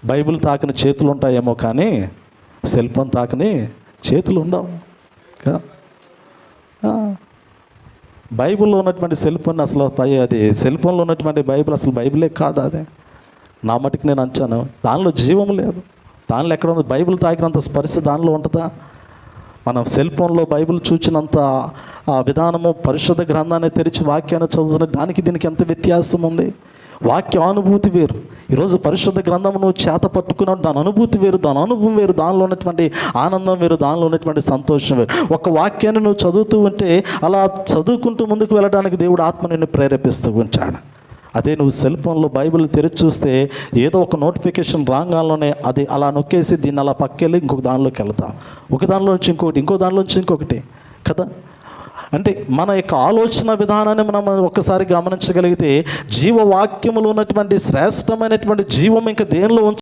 Bible తాకని చేతులు ఉంటాయేమో కానీ సెల్ ఫోన్ తాకని చేతులు ఉండవు కదా. బైబిల్లో ఉన్నటువంటి సెల్ ఫోన్ అసలు అది సెల్ ఫోన్లో ఉన్నటువంటి బైబిల్ అసలు బైబిలే కాదు. అదే నా మటుకు నేను అంచాను, దానిలో జీవం లేదు. దానిలో ఎక్కడ ఉంది? బైబిల్ తాకినంత స్పర్శ దానిలో ఉంటుందా? మనం సెల్ ఫోన్లో బైబిల్ చూచినంత ఆ విధానము, పరిశుద్ధ గ్రంథాన్ని తెరిచి వాక్యాన్ని చదువుతున్న దానికి దీనికి ఎంత వ్యత్యాసం ఉంది. వాక్య అనుభూతి వేరు. ఈరోజు పరిశుద్ధ గ్రంథము నువ్వు చేత పట్టుకున్నావు, దాని అనుభూతి వేరు, దాని అనుభవం వేరు, దానిలో ఉన్నటువంటి ఆనందం వేరు, దానిలో ఉన్నటువంటి సంతోషం వేరు. ఒక వాక్యాన్ని నువ్వు చదువుతూ ఉంటే అలా చదువుకుంటూ ముందుకు వెళ్ళడానికి దేవుడు ఆత్మ నిన్ను ప్రేరేపిస్తూ ఉంటాడు. అదే నువ్వు సెల్ ఫోన్లో బైబిల్ తెరిచి చూస్తే ఏదో ఒక నోటిఫికేషన్ రాగాల్లోనే అది అలా నొక్కేసి దీన్ని అలా పక్కెళ్ళి ఇంకొక దానిలోకి వెళ్తాం, ఒక దానిలో నుంచి ఇంకొకటి, ఇంకో దానిలో నుంచి ఇంకొకటి కదా. అంటే మన యొక్క ఆలోచన విధానాన్ని మనం ఒక్కసారి గమనించగలిగితే జీవవాక్యములో ఉన్నటువంటి శ్రేష్టమైనటువంటి జీవం ఇంకా దేనిలో